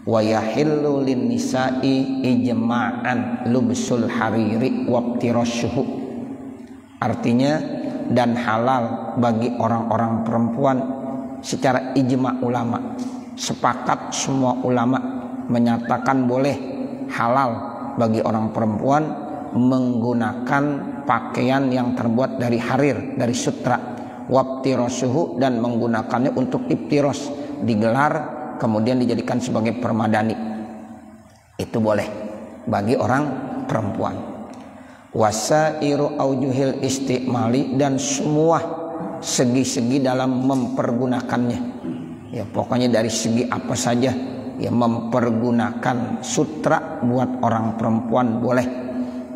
Wa yahillu lin nisa'i ijma'an lubsul hariri wabtirashuhu. Artinya dan halal bagi orang-orang perempuan secara ijma' ulama, sepakat semua ulama menyatakan boleh halal bagi orang perempuan menggunakan pakaian yang terbuat dari harir, dari sutra, wabtirashuhu, dan menggunakannya untuk ibtiros, digelar kemudian dijadikan sebagai permadani. Itu boleh bagi orang perempuan. Wasairu aujuhil istimali, dan semua segi-segi dalam mempergunakannya. Ya, pokoknya dari segi apa saja ya mempergunakan sutra buat orang perempuan boleh.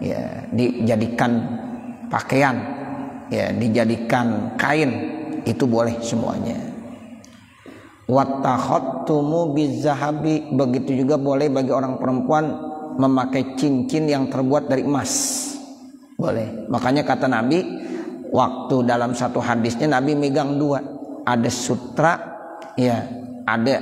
Ya, dijadikan pakaian, ya dijadikan kain, itu boleh semuanya. Wattakhattumu bizahabi, begitu juga boleh bagi orang perempuan memakai cincin yang terbuat dari emas. Boleh. Makanya kata Nabi, waktu dalam satu hadisnya Nabi megang dua, ada sutra, ya, ada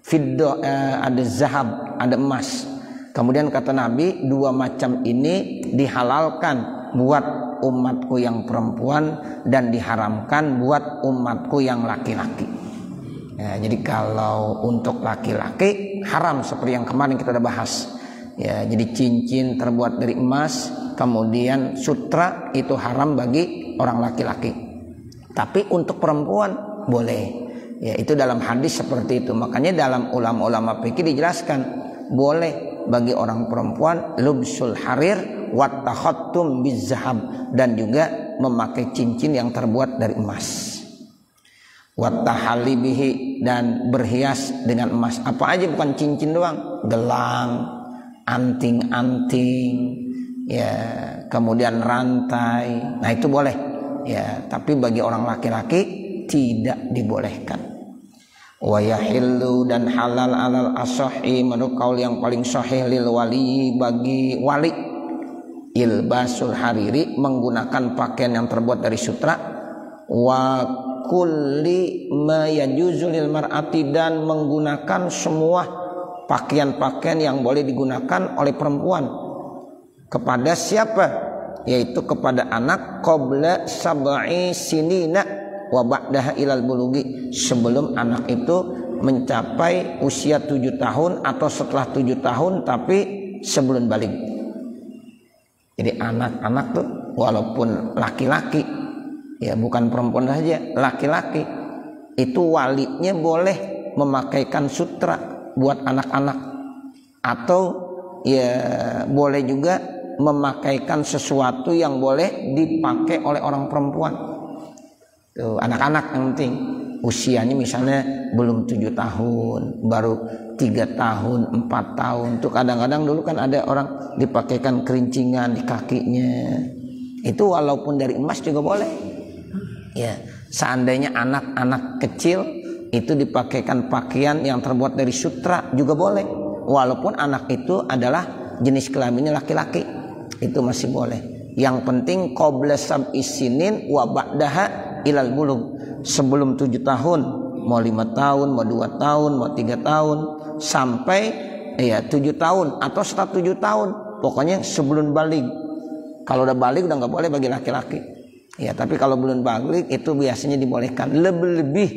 fiddo, ada zahab, ada emas. Kemudian kata Nabi, dua macam ini dihalalkan buat umatku yang perempuan dan diharamkan buat umatku yang laki-laki. Ya, jadi kalau untuk laki-laki haram seperti yang kemarin kita udah bahas. Ya, jadi cincin terbuat dari emas, kemudian sutra itu haram bagi orang laki-laki. Tapi untuk perempuan boleh. Ya, itu dalam hadis seperti itu. Makanya dalam ulama-ulama fikih dijelaskan boleh bagi orang perempuan lubsul harir wat takhattum bizahab, dan juga memakai cincin yang terbuat dari emas. Wat tahalli bihi, dan berhias dengan emas. Apa aja, bukan cincin doang, gelang, anting-anting, ya, kemudian rantai. Nah, itu boleh. Ya, tapi bagi orang laki-laki tidak dibolehkan. Wa yahillu, dan halal alal asohi, menurut kaul yang paling sahih, lil wali, bagi wali, ilbasul hariri, menggunakan pakaian yang terbuat dari sutra, wa kulli ma yajuzu lil mar'ati, dan menggunakan semua pakaian-pakaian yang boleh digunakan oleh perempuan kepada siapa? Yaitu kepada anak qabla sab'i sinina wa ba'daha ilal bulugi, sebelum anak itu mencapai usia 7 tahun atau setelah 7 tahun tapi sebelum balik. Jadi anak-anak tuh walaupun laki-laki, ya bukan perempuan saja, laki-laki itu walinya boleh memakaikan sutra buat anak-anak, atau ya boleh juga memakaikan sesuatu yang boleh dipakai oleh orang perempuan. Tuh, anak-anak yang penting usianya misalnya belum 7 tahun, baru 3 tahun, 4 tahun. Tuh kadang-kadang dulu kan ada orang dipakaikan kerincingan di kakinya. Itu walaupun dari emas juga boleh. Ya, seandainya anak-anak kecil itu dipakaikan pakaian yang terbuat dari sutra juga boleh. Walaupun anak itu adalah jenis kelaminnya laki-laki, itu masih boleh. Yang penting qabla sab'i sinin wa ba'daha ilal bulug, sebelum 7 tahun, mau 5 tahun, mau 2 tahun, mau 3 tahun, sampai ya 7 tahun atau setelah 7 tahun, pokoknya sebelum balik. Kalau udah balik udah nggak boleh bagi laki-laki. Ya, tapi kalau belum balik itu biasanya dibolehkan. Lebih-lebih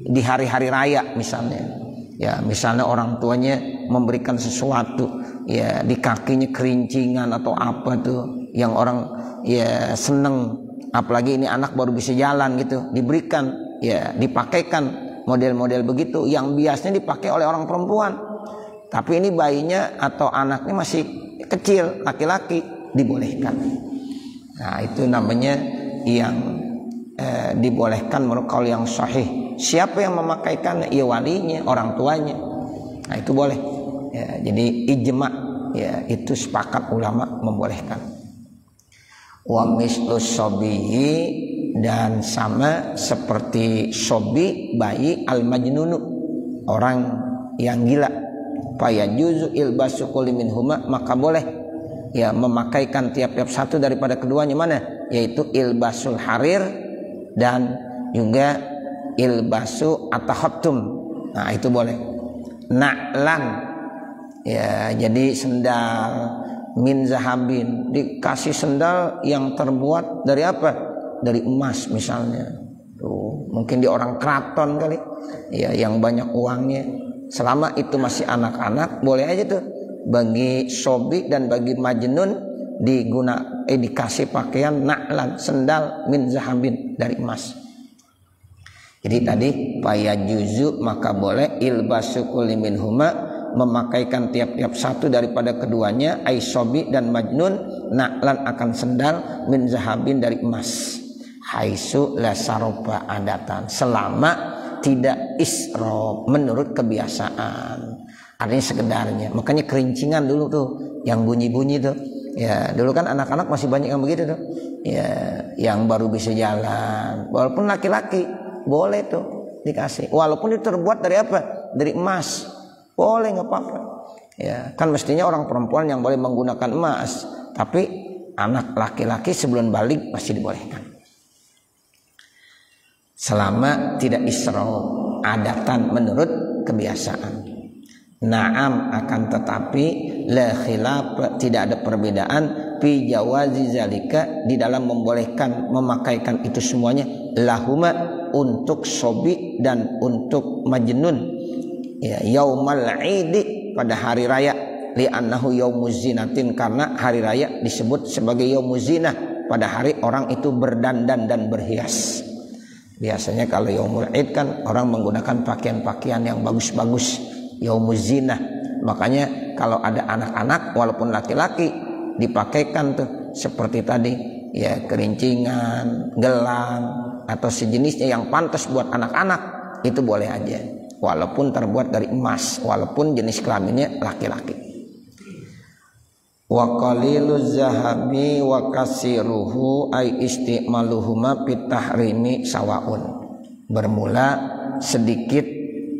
di hari-hari raya misalnya. Ya, misalnya orang tuanya memberikan sesuatu, ya di kakinya kerincingan atau apa tuh yang orang ya seneng, apalagi ini anak baru bisa jalan gitu, diberikan, ya dipakaikan model-model begitu yang biasanya dipakai oleh orang perempuan. Tapi ini bayinya atau anaknya masih kecil, laki-laki, dibolehkan. Nah, itu namanya yang dibolehkan menurut kaul yang sahih. Siapa yang memakaikan? Ya walinya, orang tuanya. Nah, itu boleh. Ya, jadi ijma, ya itu sepakat ulama membolehkan. Wa mislus sobihi, dan sama seperti sobi, bayi, al majnunu, orang yang gila. Fayajuzu ilbasu kulli minhuma, maka boleh ya memakaikan tiap-tiap satu daripada keduanya. Mana? Yaitu ilbasul harir dan juga ilbasu at-takhattum, Nah itu boleh. Na'lan, ya jadi sendal min zahabin, dikasih sendal yang terbuat dari apa? Dari emas misalnya. Tuh, mungkin di orang keraton kali, ya yang banyak uangnya. Selama itu masih anak-anak boleh aja tuh. Bagi sobi dan bagi majnun dikasih pakaian na'lan, sendal min zahabin dari emas. Jadi tadi paya juzu maka boleh ilbasu kulli minhuma, memakaikan tiap-tiap satu daripada keduanya, ai sobi dan majnun, na'lan akan sendal min zahabin dari emas. Haisu la saroba adatan, selama tidak isrob menurut kebiasaan. Artinya sekedarnya. Makanya kerincingan dulu tuh yang bunyi-bunyi tuh. Ya, dulu kan anak-anak masih banyak yang begitu tuh. Ya, yang baru bisa jalan. Walaupun laki-laki boleh tuh dikasih. Walaupun itu terbuat dari apa? Dari emas. Boleh, enggak apa-apa. Ya, kan mestinya orang perempuan yang boleh menggunakan emas. Tapi anak laki-laki sebelum balik masih dibolehkan. Selama tidak isrob adatan menurut kebiasaan. Naam, akan tetapi la khilaf, tidak ada perbedaan fi jawazi zalika, di dalam membolehkan memakaikan itu semuanya, lahuma, untuk sobi dan untuk majnun, ya, yaumal idi, pada hari raya, li'annahu yaumuz zinatin, karena hari raya disebut sebagai yaumuz zinah, pada hari orang itu berdandan dan berhias. Biasanya kalau yaumul id kan orang menggunakan pakaian-pakaian yang bagus-bagus, yaumuz zinah. Makanya kalau ada anak-anak walaupun laki-laki dipakaikan tuh seperti tadi, ya, kerincingan, gelang atau sejenisnya yang pantas buat anak-anak, itu boleh aja walaupun terbuat dari emas, walaupun jenis kelaminnya laki-laki. Wa qaliluz zahabi wa kasiruhu ay istimaluhuma fit tahrimi sawaun. Bermula sedikit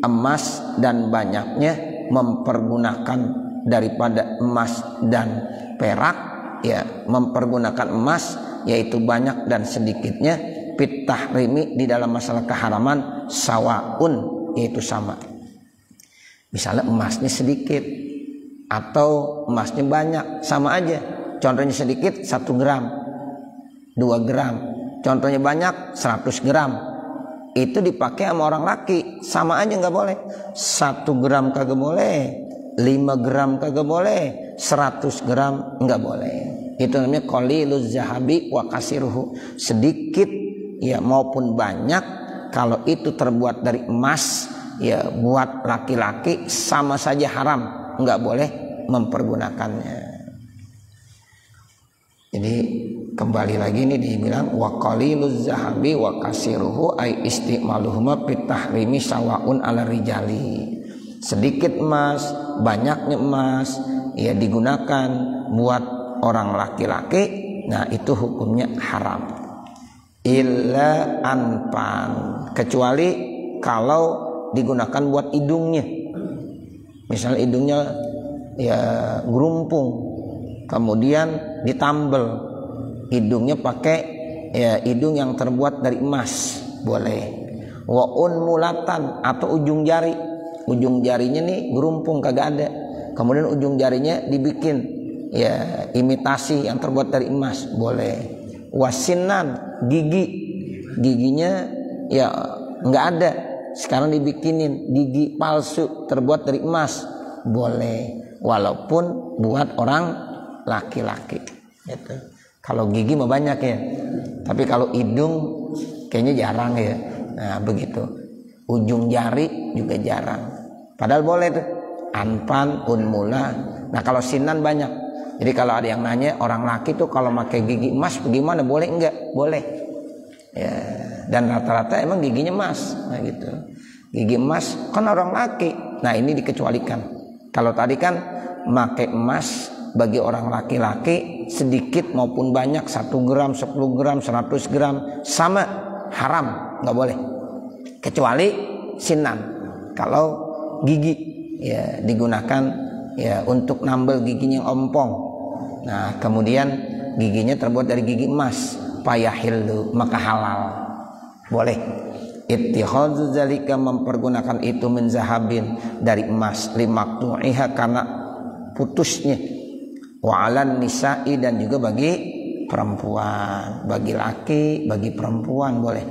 emas dan banyaknya mempergunakan daripada emas dan perak, ya, mempergunakan emas yaitu banyak dan sedikitnya, fit tahrimi, di dalam masalah keharaman, sawaun, yaitu sama. Misalnya emasnya sedikit atau emasnya banyak, sama aja. Contohnya sedikit 1 gram, 2 gram. Contohnya banyak 100 gram. Itu dipakai sama orang laki, sama aja nggak boleh. 1 gram kagak boleh, 5 gram kagak boleh, 100 gram nggak boleh. Itu namanya qaliluz zahabi wa kasiruhu. Sedikit, ya, maupun banyak, kalau itu terbuat dari emas, ya, buat laki-laki sama saja haram, nggak boleh mempergunakannya. Jadi kembali lagi ini dibilang wa qaliluz zahabi wa kasiruhu ay istimaluhuma fit tahrimi sawaun ala rijali. Sedikit emas, banyaknya emas, ya, digunakan buat orang laki-laki, nah itu hukumnya haram. Illa anpan, kecuali kalau digunakan buat hidungnya. Misalnya hidungnya, ya, gerumpung, kemudian ditambel, hidungnya pakai, ya, hidung yang terbuat dari emas, boleh. Wa unmulatan, atau ujung jari, ujung jarinya nih gerumpung kagak ada, kemudian ujung jarinya dibikin, ya, imitasi yang terbuat dari emas, boleh. Wasinan, giginya, ya, nggak ada, sekarang dibikinin gigi palsu terbuat dari emas, boleh, walaupun buat orang laki-laki. Gitu. Kalau gigi mah banyak ya, tapi kalau hidung kayaknya jarang ya. Nah begitu. Ujung jari juga jarang. Padahal boleh tuh. Anpan, unmula. Nah kalau sinan banyak. Jadi kalau ada yang nanya orang laki tuh kalau pakai gigi emas bagaimana? Boleh enggak? Boleh. Ya. Dan rata-rata emang giginya emas, nah gitu. Gigi emas kan orang laki, nah ini dikecualikan. Kalau tadi kan pakai emas bagi orang laki-laki sedikit maupun banyak, 1 gram, 10 gram, 100 gram, sama, haram, nggak boleh. Kecuali sinan, kalau gigi, ya, digunakan, ya, untuk nambel giginya yang ompong. Nah kemudian giginya terbuat dari gigi emas, payahillu, maka halal. Boleh. Ittikhadzu zalika mempergunakan itu min zahabin dari emas limaktu'iha karena putusnya, wa 'alan nisa'i dan juga bagi perempuan, bagi laki, bagi perempuan boleh.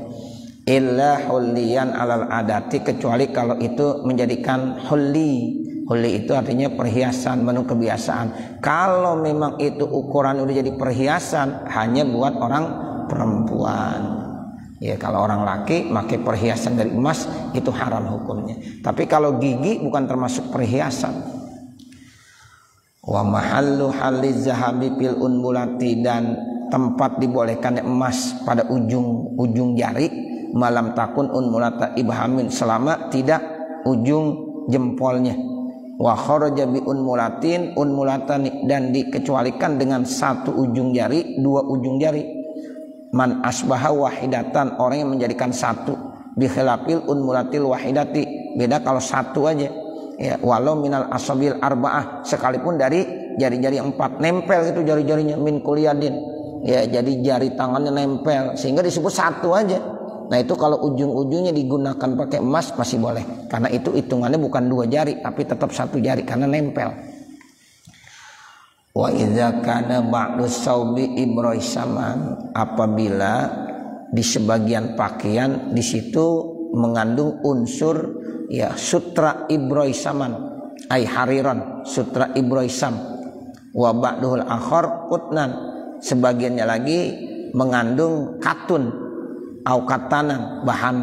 Illa hulliyan 'alal adati kecuali kalau itu menjadikan hulli. Hulli itu artinya perhiasan menurut kebiasaan. Kalau memang itu ukuran udah jadi perhiasan hanya buat orang perempuan. Ya kalau orang laki pakai perhiasan dari emas itu haram hukumnya. Tapi kalau gigi bukan termasuk perhiasan. Wa mahallu haliz zahabi fil unmulati dan tempat dibolehkannya emas pada ujung jari malam takun unmulata ibhamin selama tidak ujung jempolnya. Wa kharaja bi unmulatin unmulatan dan dikecualikan dengan satu ujung jari, dua ujung jari. Man asbaha wahidatan orang yang menjadikan satu bi khilafil unmulatil wahidati beda kalau satu aja ya walau minal asabil arba'ah sekalipun dari jari-jari 4 nempel itu jari-jarinya min kuliyadin ya jadi jari tangannya nempel sehingga disebut satu aja. Nah itu kalau ujung-ujungnya digunakan pakai emas masih boleh karena itu hitungannya bukan 2 jari tapi tetap 1 jari karena nempel. Wa idza kana ba'du saubi ibraisaman apabila di sebagian pakaian di situ mengandung unsur ya sutra ibraisaman ai hariran sutra ibraisam wa ba'duhul akhar qutnan sebagiannya lagi mengandung katun au katanan bahan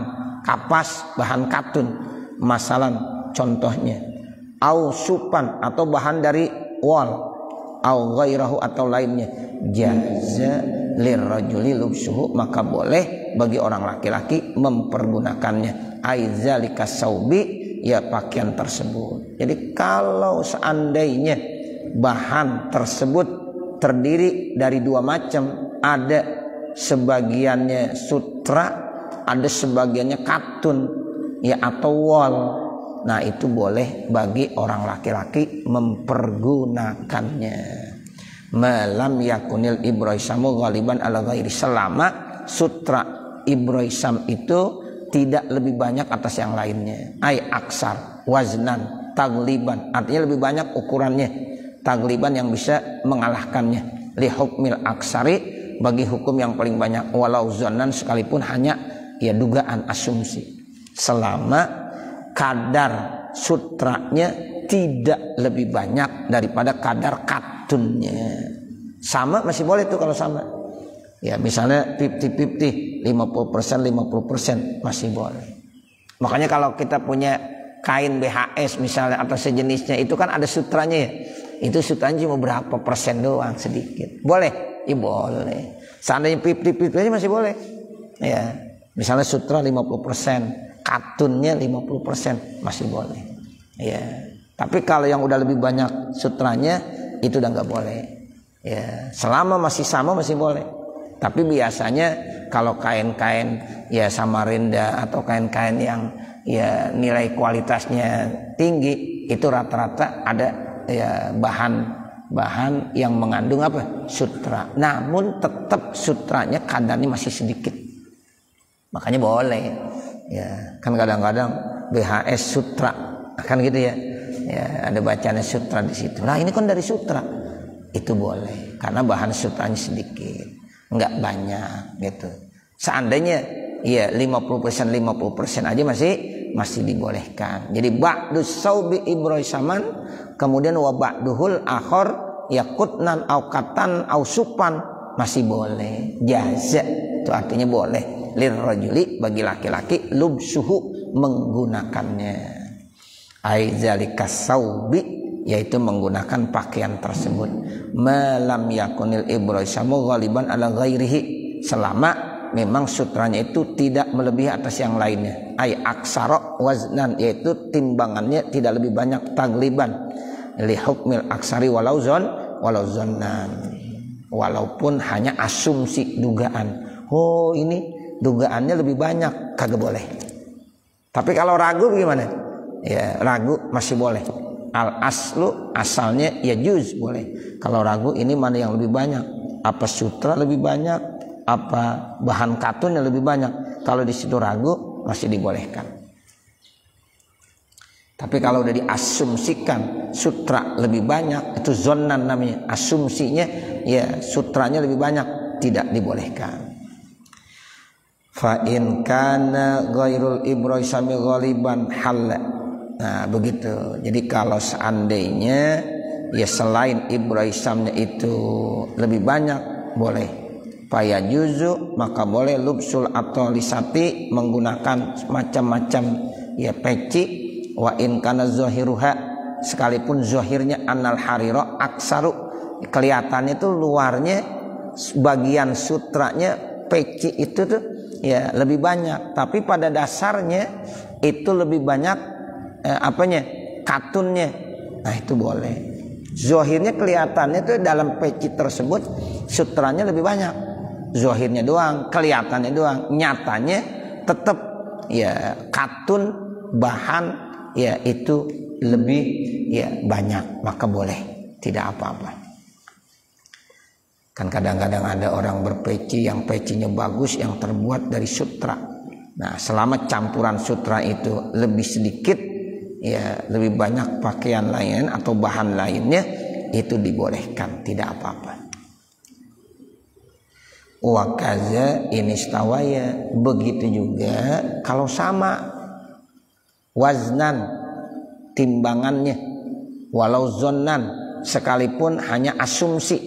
kapas bahan katun masalan contohnya au supan atau bahan dari wol au ghairahu atau lainnya jaza lirrajuli lubsuhu maka boleh bagi orang laki-laki mempergunakannya aizalika saubi ya pakaian tersebut. Jadi kalau seandainya bahan tersebut terdiri dari 2 macam, ada sebagiannya sutra, ada sebagiannya katun ya atau wol. Nah itu boleh bagi orang laki-laki mempergunakannya. Malam yakunil ibraisamu ghaliban ala ghairi selama sutra ibraisam itu tidak lebih banyak atas yang lainnya. Ai aksar waznan tagliban artinya lebih banyak ukurannya. Tagliban yang bisa mengalahkannya. Li hukmil aksari bagi hukum yang paling banyak walau zannan sekalipun hanya ya dugaan asumsi. Selama kadar sutranya tidak lebih banyak daripada kadar katunnya. Sama masih boleh tuh kalau sama. Ya misalnya 50-50, 50% masih boleh. Makanya kalau kita punya kain BHS misalnya atau sejenisnya itu kan ada sutranya ya. Itu sutranya cuma berapa persen doang sedikit. Boleh? Ya boleh. Seandainya 50-50 aja masih boleh. Ya, misalnya sutra 50%. Katunnya 50% masih boleh ya. Tapi kalau yang udah lebih banyak sutranya itu udah nggak boleh ya. Selama masih sama masih boleh. Tapi biasanya kalau kain-kain ya Samarinda atau kain-kain yang ya nilai kualitasnya tinggi itu rata-rata ada ya bahan yang mengandung apa sutra. Namun tetap sutranya kadarnya masih sedikit. Makanya boleh. Ya, kan kadang-kadang BHS sutra kan gitu ya. Ya, ada bacanya sutra di situ. Nah, ini kan dari sutra. Itu boleh karena bahan sutranya sedikit, enggak banyak gitu. Seandainya ya 50% aja masih dibolehkan. Jadi ba'dus saubi ibraisaman kemudian wa ba'duhul akhar yakutnan au katan au supan masih boleh. Jaza itu artinya boleh. Lirrajuli bagi laki-laki lubsuhu menggunakannya aizalika saubi yaitu menggunakan pakaian tersebut malam yakunil ibraisamu ghaliban ala ghairihi selama memang sutranya itu tidak melebihi atas yang lainnya ay aksara waznan yaitu timbangannya tidak lebih banyak tagliban li hukmil aksari walau zannan walaupun hanya asumsi dugaan oh ini dugaannya lebih banyak kagak boleh. Tapi kalau ragu bagaimana? Ya ragu masih boleh. Al aslu asalnya ya juz boleh. Kalau ragu ini mana yang lebih banyak? Apa sutra lebih banyak? Apa bahan katun yang lebih banyak? Kalau di situ ragu masih dibolehkan. Tapi kalau udah diasumsikan sutra lebih banyak, itu zonnan namanya. Asumsinya ya sutranya lebih banyak, tidak dibolehkan. Fa in kana ghairul ibraisami ghaliban halla. Nah, begitu. Jadi kalau seandainya ya selain ibraisamnya itu lebih banyak, boleh. Faya juzu, maka boleh lubsul atau lisati, menggunakan macam-macam ya peci. Wa in kana zahiruha, sekalipun zahirnya annal hariro aksaru, kelihatannya itu luarnya bagian sutranya peci itu tuh ya lebih banyak, tapi pada dasarnya itu lebih banyak katunnya. Nah itu boleh. Zahirnya kelihatannya itu dalam peci tersebut sutranya lebih banyak, zahirnya doang, kelihatannya doang, nyatanya tetap ya katun bahan ya itu lebih ya banyak, maka boleh, tidak apa-apa. Kan kadang-kadang ada orang berpeci yang pecinya bagus yang terbuat dari sutra. Nah, selama campuran sutra itu lebih sedikit ya lebih banyak pakaian lain atau bahan lainnya, itu dibolehkan, tidak apa-apa. Wa kaza inistawaya, begitu juga kalau sama waznan timbangannya, walau zonnan, sekalipun hanya asumsi,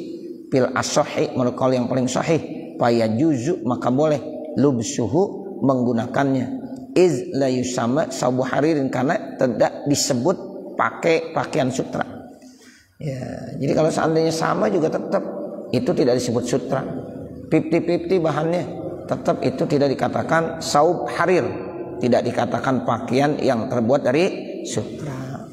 fil asohi, menurut kaul yang paling sahih, faya juzu, maka boleh lubsuhu, menggunakannya, iz la yusama sabu haririn, karena tidak disebut pakai pakaian sutra ya. Jadi kalau seandainya sama juga tetap itu tidak disebut sutra, 50-50 bahannya, tetap itu tidak dikatakan saub harir, tidak dikatakan pakaian yang terbuat dari sutra.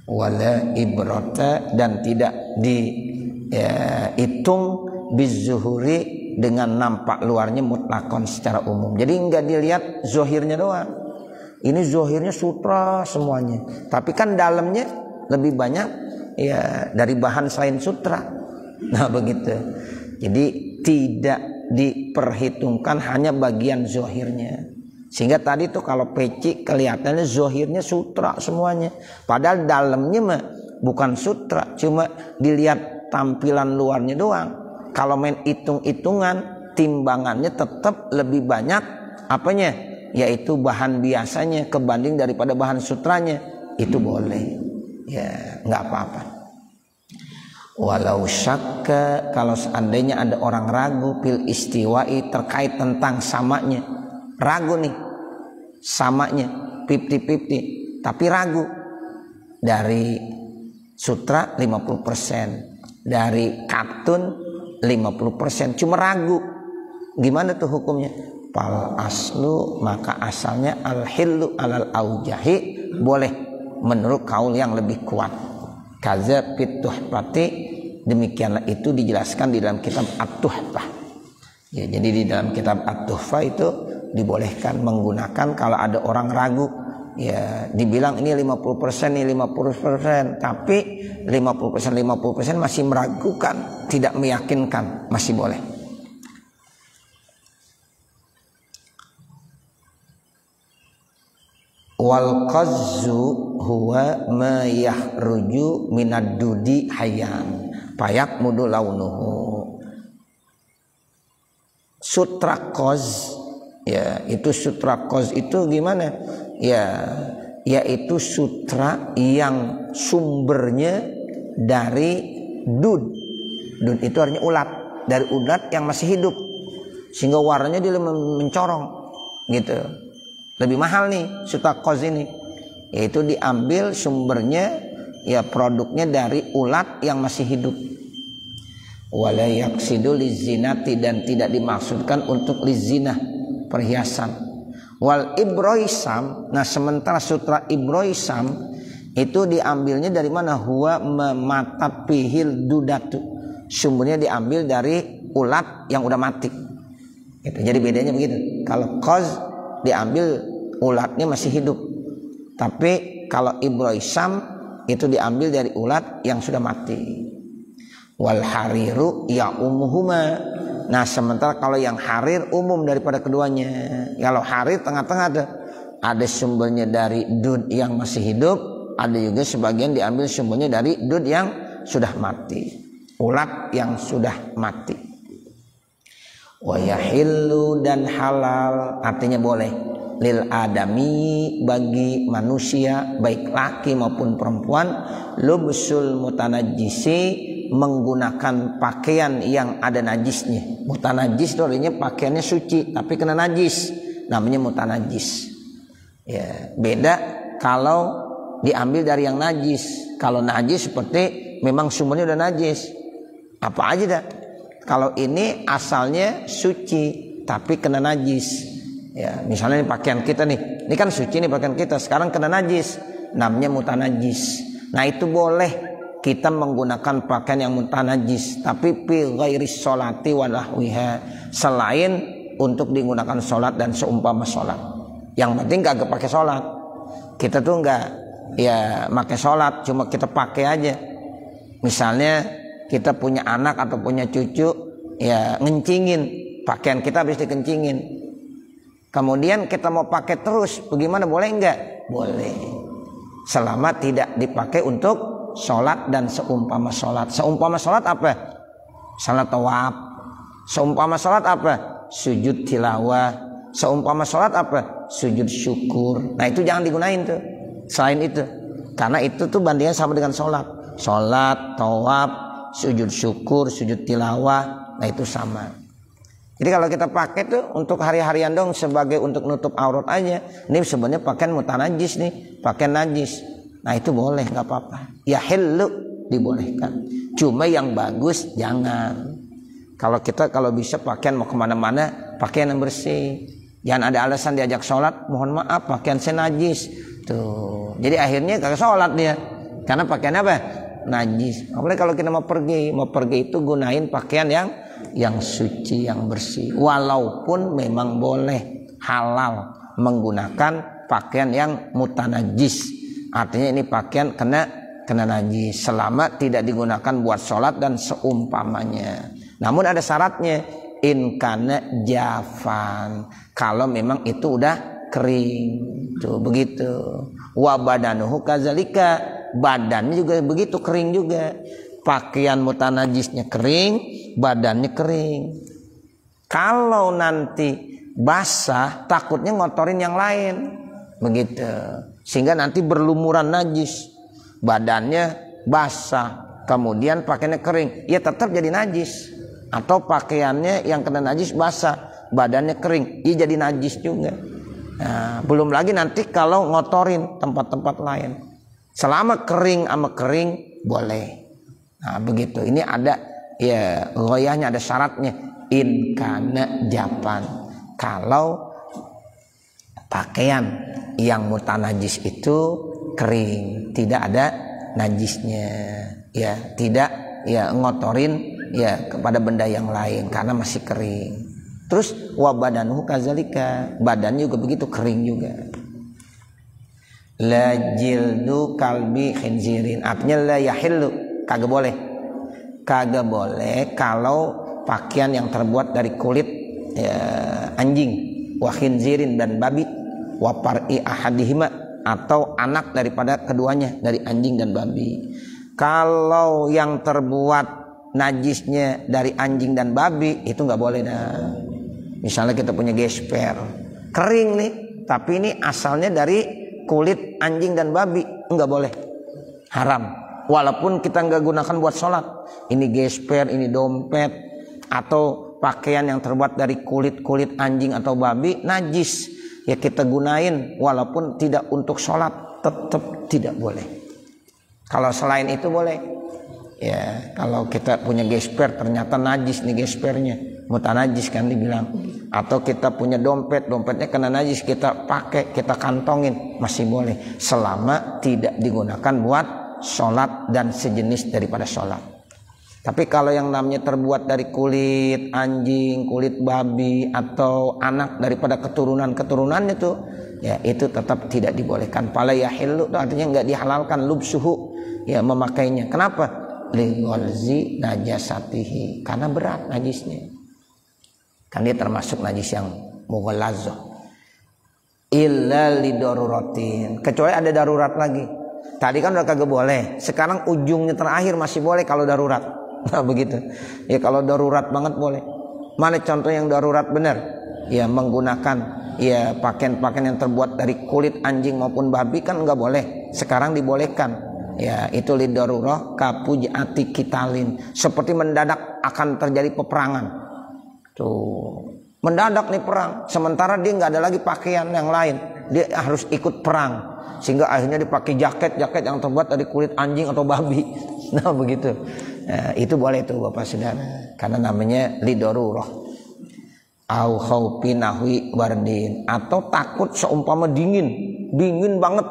Wala ibrata, dan tidak dihitung bizuhuri, dengan nampak luarnya mutlakon secara umum. Jadi enggak dilihat zohirnya doang. Ini zohirnya sutra semuanya, tapi kan dalamnya lebih banyak ya dari bahan selain sutra. Nah begitu. Jadi tidak diperhitungkan hanya bagian zohirnya. Sehingga tadi tuh kalau peci kelihatannya zohirnya sutra semuanya, padahal dalamnya mah bukan sutra, cuma dilihat tampilan luarnya doang. Kalau main hitung-hitungan, timbangannya tetap lebih banyak apanya, yaitu bahan biasanya kebanding daripada bahan sutranya, itu boleh ya, nggak apa-apa. Walau syakka, kalau seandainya ada orang ragu fil istiwa'i, terkait tentang samanya, ragu nih samanya 50-50, tapi ragu dari sutra 50%, dari katun 50%, cuma ragu, gimana tuh hukumnya? Fal aslu, maka asalnya al hillu alal aujahi, boleh menurut kaul yang lebih kuat. Kaza fit tuhfati, demikianlah itu dijelaskan di dalam kitab At-Tuhfah ya. Jadi di dalam kitab At-Tuhfah itu dibolehkan menggunakan kalau ada orang ragu ya, dibilang ini 50%, ini 50%, tapi 50% masih meragukan, tidak meyakinkan, masih boleh. Wal qazzu huwa ma yahruju minad dudi hayyan payak mudu launuhu. Sutra qaz ya, itu sutra qaz itu gimana ya, yaitu sutra yang sumbernya dari dud itu artinya ulat, dari ulat yang masih hidup, sehingga warnanya dia mencorong gitu. Lebih mahal nih sutra qaz ini, yaitu diambil sumbernya ya, produknya dari ulat yang masih hidup. Wala yaqsidu lizinati, dan tidak dimaksudkan untuk lizinah, perhiasan. Wal ibroisam, nah sementara sutra ibroisam itu diambilnya dari mana? Huwa mata pihil dudatu, sumbernya diambil dari ulat yang udah mati gitu. Jadi bedanya begitu, kalau qaz diambil ulatnya masih hidup, tapi kalau ibroisam itu diambil dari ulat yang sudah mati. Wal hariru ya umuhuma, Nah sementara kalau yang harir umum daripada keduanya. Kalau harir tengah-tengah ada sumbernya dari dud yang masih hidup, ada juga sebagian diambil sumbernya dari dud yang sudah mati, ulat yang sudah mati. Wa yahillu, dan halal artinya boleh, lil adami, bagi manusia baik laki maupun perempuan, lubsul mutanajjisi, menggunakan pakaian yang ada najisnya. Mutanajjis itu artinya pakaiannya suci tapi kena najis, namanya mutanajjis. Ya, beda kalau diambil dari yang najis. Kalau najis seperti memang sumbernya udah najis, apa aja dah. Kalau ini asalnya suci tapi kena najis. Ya, misalnya ini pakaian kita nih, ini kan suci nih pakaian kita, sekarang kena najis, namanya mutanajis. Nah itu boleh kita menggunakan pakaian yang mutanajis, tapi fi ghairi sholati wa nahwiha, selain untuk digunakan sholat dan seumpama sholat. Yang penting kagak pakai sholat. Kita tuh enggak ya pakai sholat, cuma kita pakai aja. Misalnya kita punya anak atau punya cucu, ya ngencingin pakaian kita habis dikencingin, kemudian kita mau pakai terus, bagaimana, boleh enggak? Boleh, selama tidak dipakai untuk sholat dan seumpama sholat. Seumpama sholat apa? Salat tawaf. Seumpama sholat apa? Sujud tilawah. Seumpama sholat apa? Sujud syukur. Nah itu jangan digunain tuh selain itu, karena itu tuh bandingnya sama dengan sholat. Sholat, tawaf, sujud syukur, sujud tilawah, nah itu sama. Jadi kalau kita pakai tuh untuk hari-harian dong, sebagai untuk nutup aurat aja. Ini sebenarnya pakaian mutanajis nih, pakaian najis. Nah itu boleh, nggak apa-apa. Ya hillu, dibolehkan. Cuma yang bagus jangan. Kalau bisa pakaian mau kemana-mana, pakaian yang bersih. Jangan ada alasan diajak sholat, mohon maaf pakaian saya najis. Tuh, jadi akhirnya kagak sholat dia, karena pakaian apa? Najis. Apalagi kalau kita mau pergi itu gunain pakaian yang suci, yang bersih. Walaupun memang boleh halal menggunakan pakaian yang mutanajis, artinya ini pakaian kena najis, selama tidak digunakan buat sholat dan seumpamanya. Namun ada syaratnya, in kana jafan, kalau memang itu udah kering. Tuh begitu. Wa badanuhu kazalika, badannya juga begitu, kering juga. Pakaian mutanajisnya kering, badannya kering. Kalau nanti basah, takutnya ngotorin yang lain, begitu. Sehingga nanti berlumuran najis. Badannya basah, kemudian pakaiannya kering, ya tetap jadi najis. Atau pakaiannya yang kena najis basah, badannya kering, ya jadi najis juga. Nah, belum lagi nanti kalau ngotorin tempat-tempat lain. Selama kering sama kering boleh. Nah begitu. Ini ada ya ghoyahnya, ada syaratnya. In kana japan, kalau pakaian yang mutanajis itu kering, tidak ada najisnya, ya tidak ya ngotorin ya kepada benda yang lain karena masih kering. Terus wa badanuhu kazalika, badannya juga begitu, kering juga. La jildu kalbi khinzirin, artinya la yahillu, kagak boleh kalau pakaian yang terbuat dari kulit ya, anjing, wa khinzirin, dan babi, wa par'i ahadihima, atau anak daripada keduanya, dari anjing dan babi. Kalau yang terbuat najisnya dari anjing dan babi, itu nggak boleh dah. Misalnya kita punya gesper kering nih, tapi ini asalnya dari kulit anjing dan babi, nggak boleh, haram. Walaupun kita nggak gunakan buat sholat, ini gesper, ini dompet, atau pakaian yang terbuat dari kulit anjing atau babi, najis, ya kita gunain walaupun tidak untuk sholat, tetap tidak boleh. Kalau selain itu boleh. Ya, kalau kita punya gesper ternyata najis nih gespernya, mutanajis kan dibilang. Atau kita punya dompetnya kena najis, kita pakai, kita kantongin, masih boleh selama tidak digunakan buat sholat dan sejenis daripada sholat. Tapi kalau yang namanya terbuat dari kulit anjing, kulit babi, atau anak daripada keturunannya tuh, ya itu tetap tidak dibolehkan. Fala yahillu itu artinya nggak dihalalkan lubsuhu, ya memakainya. Kenapa? Lighalzi najasatihi, karena berat najisnya. Kan dia termasuk najis yang mughallazah. Illa lidaruratin, kecuali ada darurat lagi. Tadi kan udah kagak boleh, sekarang ujungnya terakhir masih boleh kalau darurat. Nah begitu. Ya kalau darurat banget boleh. Mana contoh yang darurat benar? Ya menggunakan ya pakaian-pakaian yang terbuat dari kulit anjing maupun babi kan enggak boleh. Sekarang dibolehkan. Ya itu lidarurah kapujati kitalin. Seperti mendadak akan terjadi peperangan. Tuh. Mendadak nih perang. Sementara dia enggak ada lagi pakaian yang lain. Dia harus ikut perang. Sehingga akhirnya dipakai jaket yang terbuat dari kulit anjing atau babi. Nah begitu. Nah, itu boleh tuh Bapak Saudara. Karena namanya lidarurah. Au khaufi nahwi wardin, atau takut seumpama dingin banget.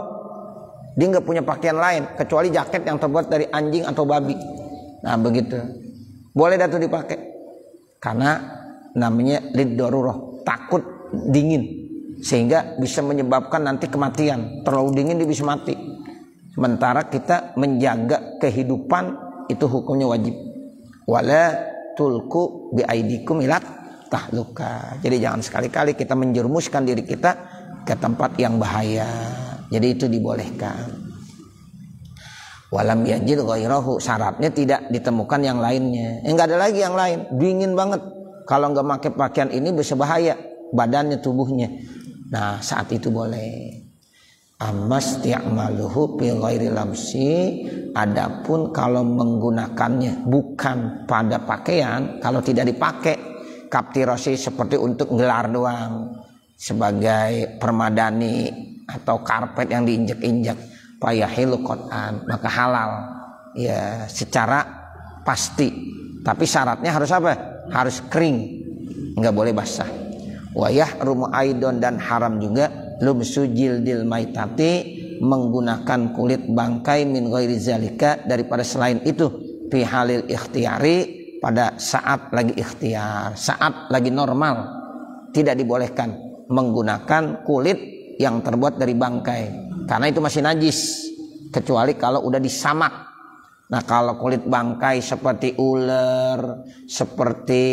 Dia nggak punya pakaian lain kecuali jaket yang terbuat dari anjing atau babi. Nah begitu. Boleh dah tuh dipakai. Karena namanya lidarurah, takut dingin. Sehingga bisa menyebabkan nanti kematian. Terlalu dingin dia bisa mati. Sementara kita menjaga kehidupan itu hukumnya wajib. Wala tulku biaidikum ila tahluka. Jadi jangan sekali-kali kita menjerumuskan diri kita ke tempat yang bahaya. Jadi itu dibolehkan. Walam yajid ghairahu, syaratnya tidak ditemukan yang lainnya. Enggak ada lagi yang lain. Dingin banget. Kalau enggak pakai pakaian ini bisa bahaya badannya, tubuhnya. Nah saat itu boleh. Amasti'maluhu fi ghairi lamsi, adapun kalau menggunakannya bukan pada pakaian, kalau tidak dipakai kaptirosi seperti untuk gelar doang, sebagai permadani atau karpet yang diinjak-injak, fayahilu qat'an, maka halal ya secara pasti. Tapi syaratnya harus apa? Harus kering, enggak boleh basah. Wa yahrumu aidon, dan haram juga lumsu jildil maitati, menggunakan kulit bangkai min ghairi zalika, daripada selain itu, fi halil ikhtiyari, pada saat lagi ikhtiar, saat lagi normal tidak dibolehkan menggunakan kulit yang terbuat dari bangkai karena itu masih najis, kecuali kalau udah disamak. Nah kalau kulit bangkai seperti ular, seperti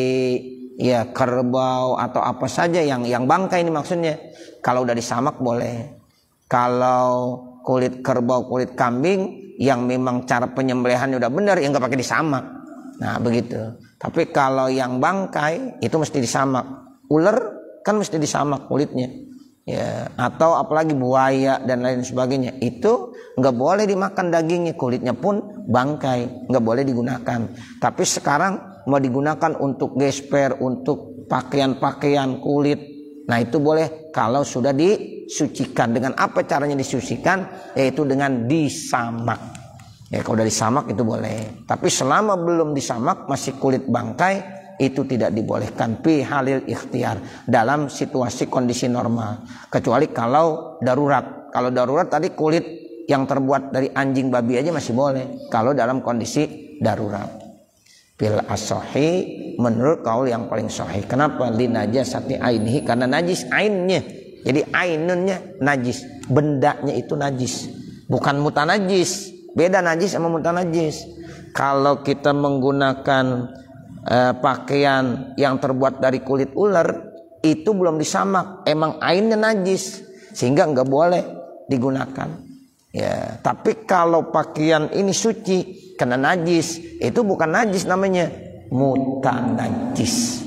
ya kerbau atau apa saja yang bangkai ini maksudnya, kalau udah disamak boleh. Kalau kulit kerbau, kulit kambing yang memang cara penyembelihannya udah benar, ya nggak pakai disamak. Nah begitu. Tapi kalau yang bangkai itu mesti disamak. Ular kan mesti disamak kulitnya. Ya, atau apalagi buaya dan lain sebagainya, itu nggak boleh dimakan dagingnya, kulitnya pun bangkai, nggak boleh digunakan. Tapi sekarang mau digunakan untuk gesper, untuk pakaian-pakaian kulit, nah itu boleh kalau sudah disucikan. Dengan apa caranya disucikan? Yaitu dengan disamak. Ya kalau udah disamak itu boleh. Tapi selama belum disamak masih kulit bangkai, itu tidak dibolehkan fi halil ikhtiar, dalam situasi kondisi normal, kecuali kalau darurat. Kalau darurat tadi kulit yang terbuat dari anjing babi aja masih boleh kalau dalam kondisi darurat. Fil asohi, menurut kaul yang paling sahih. Kenapa? Linajasati ainihi, karena najis ainnya. Jadi ainunnya najis, bendanya itu najis, bukan mutanajis. Beda najis sama mutanajis. Kalau kita menggunakan pakaian yang terbuat dari kulit ular, itu belum disamak, emang ainnya najis, sehingga nggak boleh digunakan. Ya, tapi kalau pakaian ini suci kena najis, itu bukan najis, namanya mutanajis.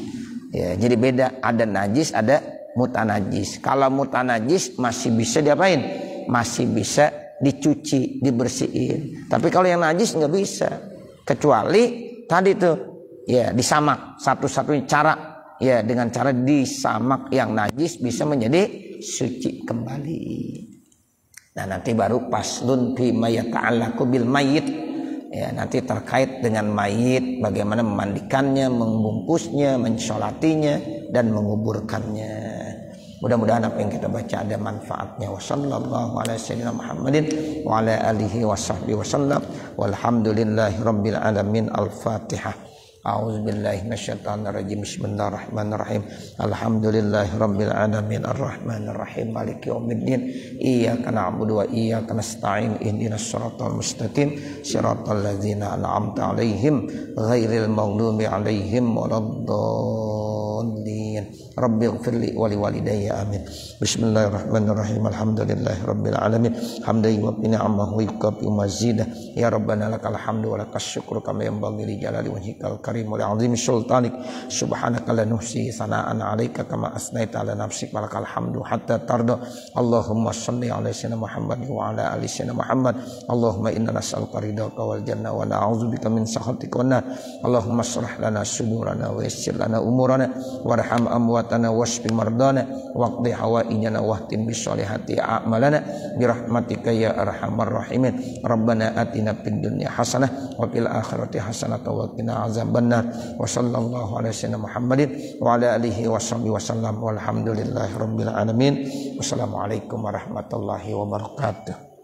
Ya, jadi beda, ada najis, ada mutanajis. Kalau mutanajis masih bisa diapain? Masih bisa dicuci, dibersihin. Tapi kalau yang najis nggak bisa, kecuali tadi tuh ya disamak. Satu-satunya cara ya dengan cara disamak yang najis bisa menjadi suci kembali. Nah nanti baru paslun fi ma yata'allaqu bil mayyit. Ya nanti terkait dengan mayit, bagaimana memandikannya, membungkusnya, mensolatinya dan menguburkannya. Mudah-mudahan apa yang kita baca ada manfaatnya. Wassallallahu ala sayyidina Muhammadin wa ala alihi washabbihi wasallam. Walhamdulillahirabbil alamin. Al-Fatihah. A'udzubillahi minasyaitonirrajim. Bismillahirrahmanirrahim. Alhamdulillahirabbil alamin arrahmanir rahim maliki yaumiddin. Iyyaka na'budu wa iyyaka nasta'in. Ihdinas siratal mustaqim siratal ladzina an'amta 'alaihim ghairil maghdubi 'alaihim waladdallin. rabbighfirli wa liwalidayya amin. Bismillahirrahmanirrahim. Alhamdulillahirabbil alamin. Hamdan wa ni'amahu yukafi mazidah. Ya rabbana lakal hamdu wa lakas syukru kama yanbaghi li jalali wajhikal karim wa li 'azimi sultanik. Subhanaka la nuhsi sana'an 'alaika kama asnaita 'ala nafsik wa lakal hamdu hatta tarda. Allahumma shalli 'ala sayyidina Muhammad wa 'ala ali sayyidina Muhammad. Allahumma inna nas'aluka ridhaka wal jannah wa na'udzubika min sakhatika wan nar. Allahumma shrah lana sudurana wa yassir lana umurana warham amwatana washfi mardana waqdi hawaijana wahtim bisolihati a'malana birahmatika ya arhamar rahimin. Rabbana atina fid dunya hasanah wa fil akhirati hasanah wa qina azabannar. Wa sallallahu ala sayyidina Muhammadin wa ala alihi washabbihi wasallam walhamdulillahi rabbil alamin. Wassalamualaikum warahmatullahi wabarakatuh.